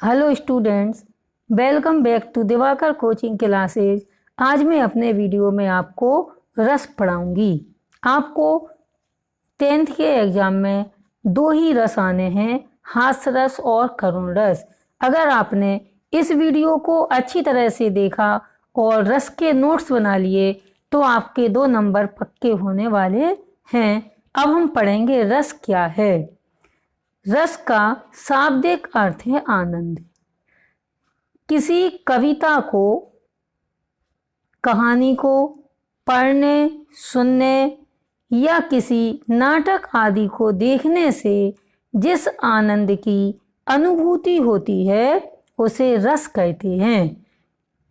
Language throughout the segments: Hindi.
Hello students, welcome back to Diwakar coaching classes. आज मैं अपने वीडियो में आपको रस पढ़ाऊंगी। आपको 10th के एग्ज़ाम में दो ही रस आने हैं, हास्य रस और करुण रस। अगर आपने इस वीडियो को अच्छी तरह से देखा और रस के नोट्स बना लिए तो आपके 2 नंबर पक्के होने वाले हैं। अब हम पढ़ेंगे रस क्या है। रस का शाब्दिक अर्थ है आनंद। किसी कविता को, कहानी को पढ़ने, सुनने या किसी नाटक आदि को देखने से जिस आनंद की अनुभूति होती है उसे रस कहते हैं।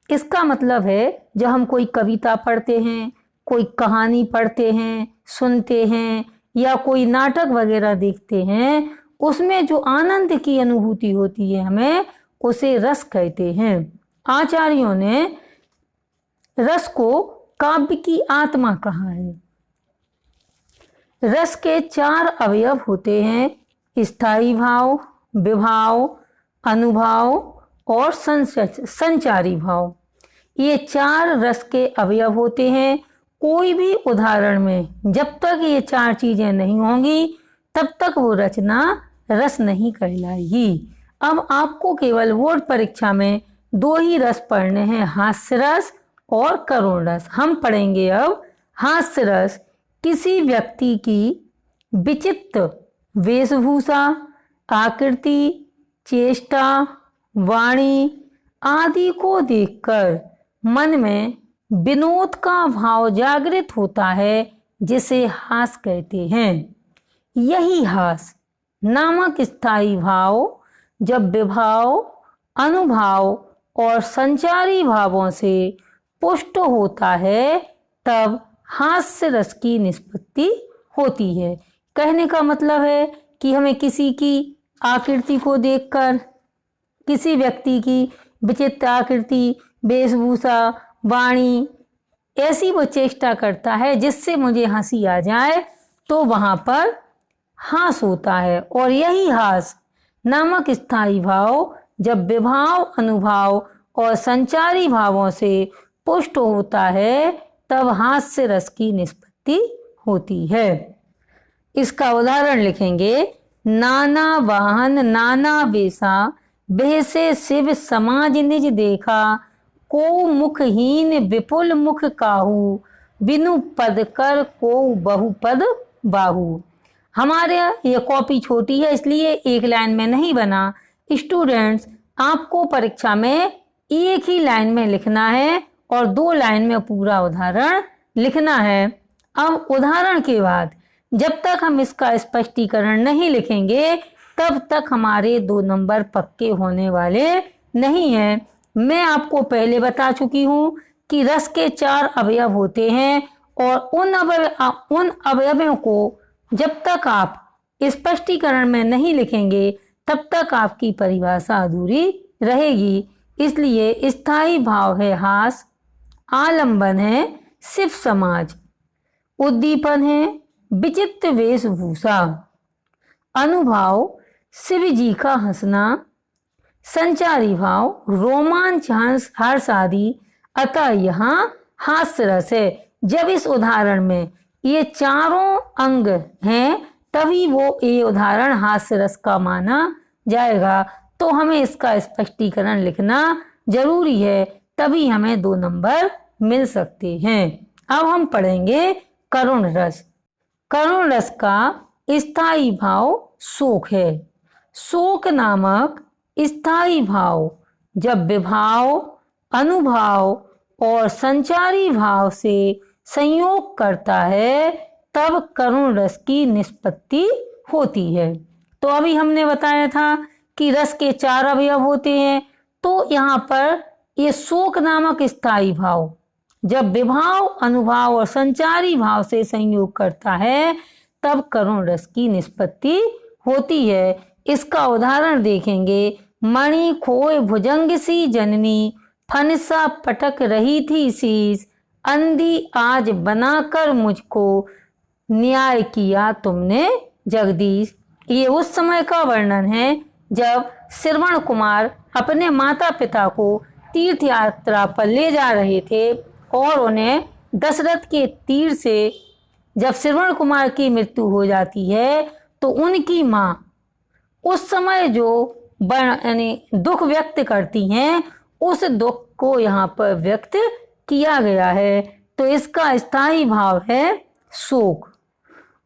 इसका मतलब है जब हम कोई कविता पढ़ते हैं, कोई कहानी पढ़ते हैं, सुनते हैं या कोई नाटक वगैरह देखते हैं, उसमें जो आनंद की अनुभूति होती है हमें उसे रस कहते हैं। आचार्यों ने रस को काव्य की आत्मा कहा है। रस के 4 अवयव होते हैं, स्थायी भाव, विभाव, अनुभाव और संचारी भाव। ये 4 रस के अवयव होते हैं। कोई भी उदाहरण में जब तक ये 4 चीजें नहीं होंगी तब तक वो रचना रस नहीं कहलाएगी। अब आपको केवल बोर्ड परीक्षा में 2 ही रस पढ़ने हैं, हास्य रस और करुण रस। हम पढ़ेंगे अब हास्य रस। किसी व्यक्ति की विचित्र वेशभूषा, आकृति, चेष्टा, वाणी आदि को देखकर मन में विनोद का भाव जागृत होता है, जिसे हास्य कहते हैं। यही हास्य नामक स्थायी भाव जब विभाव, अनुभाव और संचारी भावों से पुष्ट होता है तब हास्य रस की निष्पत्ति होती है। कहने का मतलब है कि हमें किसी की आकृति को देखकर, किसी व्यक्ति की विचित्र आकृति, वेशभूषा, वाणी ऐसी वो चेष्टा करता है जिससे मुझे हंसी आ जाए, तो वहाँ पर हास्य होता है। और यही हास्य नामक स्थायी भाव जब विभाव, अनुभाव और संचारी भावों से पुष्ट होता है तब हास्य रस की निष्पत्ति होती है। इसका उदाहरण लिखेंगे। नाना वाहन नाना वेशा, बेहसे शिव समाज निज देखा, को मुखहीन विपुल मुख काहू, बिनु पद कर को बहुपद बाहू। हमारे ये कॉपी छोटी है इसलिए एक लाइन में नहीं बना। स्टूडेंट्स, आपको परीक्षा में एक ही लाइन में लिखना है और 2 लाइन में पूरा उदाहरण लिखना है। अब उदाहरण के बाद जब तक हम इसका स्पष्टीकरण नहीं लिखेंगे तब तक हमारे 2 नंबर पक्के होने वाले नहीं हैं। मैं आपको पहले बता चुकी हूँ कि रस के 4 अवयव होते हैं और उन अवयवों को जब तक आप स्पष्टीकरण में नहीं लिखेंगे तब तक आपकी परिभाषा अधूरी रहेगी। इसलिए स्थायी भाव है हास्य, आलंबन है शिव समाज, उद्दीपन है विचित्र वेशभूषा, अनुभाव शिव जी का हंसना, संचारी भाव रोमांच, हर्ष आदि। अतः यहाँ हास्य रस है। जब इस उदाहरण में ये 4 अंग हैं तभी वो ये उदाहरण हास्य रस का माना जाएगा। तो हमें इसका स्पष्टीकरण लिखना जरूरी है, तभी हमें 2 नंबर मिल सकते हैं। अब हम पढ़ेंगे करुण रस। करुण रस का स्थायी भाव शोक है। शोक नामक स्थायी भाव जब विभाव, अनुभाव और संचारी भाव से संयोग करता है तब करुण रस की निष्पत्ति होती है। तो अभी हमने बताया था कि रस के 4 अवयव होते हैं। तो यहाँ पर ये शोक नामक स्थायी भाव जब विभाव, अनुभाव और संचारी भाव से संयोग करता है तब करुण रस की निष्पत्ति होती है। इसका उदाहरण देखेंगे। मणि खोए भुजंग सी जननी, फनसा पटक रही थी शीश, अंधी आज बनाकर मुझको न्याय किया तुमने जगदीश। ये उस समय का वर्णन है जब श्रवण कुमार अपने माता पिता को तीर्थ यात्रा पर ले जा रहे थे और उन्हें दशरथ के तीर से जब श्रवण कुमार की मृत्यु हो जाती है तो उनकी माँ उस समय जो यानी दुख व्यक्त करती हैं, उस दुख को यहाँ पर व्यक्त किया गया है। तो इसका स्थायी भाव है शोक।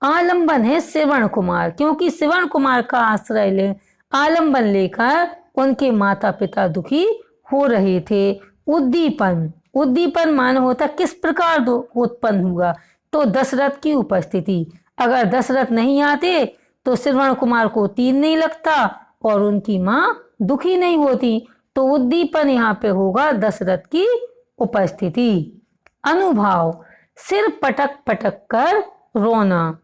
आलंबन है श्रवण कुमार, क्योंकि श्रवण कुमार का आश्रय ले आलंबन लेकर उनके माता पिता दुखी हो रहे थे। उद्दीपन, उद्दीपन माने होता किस प्रकार उत्पन्न हुआ, तो दशरथ की उपस्थिति। अगर दशरथ नहीं आते तो श्रवण कुमार को तीर नहीं लगता और उनकी माँ दुखी नहीं होती। तो उद्दीपन यहाँ पे होगा दशरथ की उपस्थिति। अनुभाव, सिर पटक पटक कर रोना।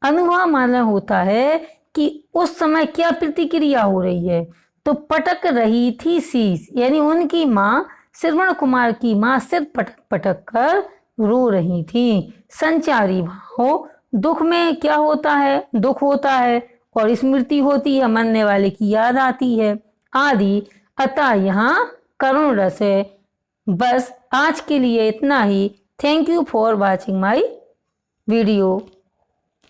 अनुभाव माना होता है कि उस समय क्या प्रतिक्रिया हो रही है, तो पटक रही थी शीश, यानी उनकी माँ श्रवण कुमार की माँ सिर पटक पटक कर रो रही थी। संचारी भाव, दुख में क्या होता है, दुख होता है और स्मृति होती है, मरने वाले की याद आती है आदि। अतः यहाँ करुण रस है। बस आज के लिए इतना ही। Thank you for watching my video.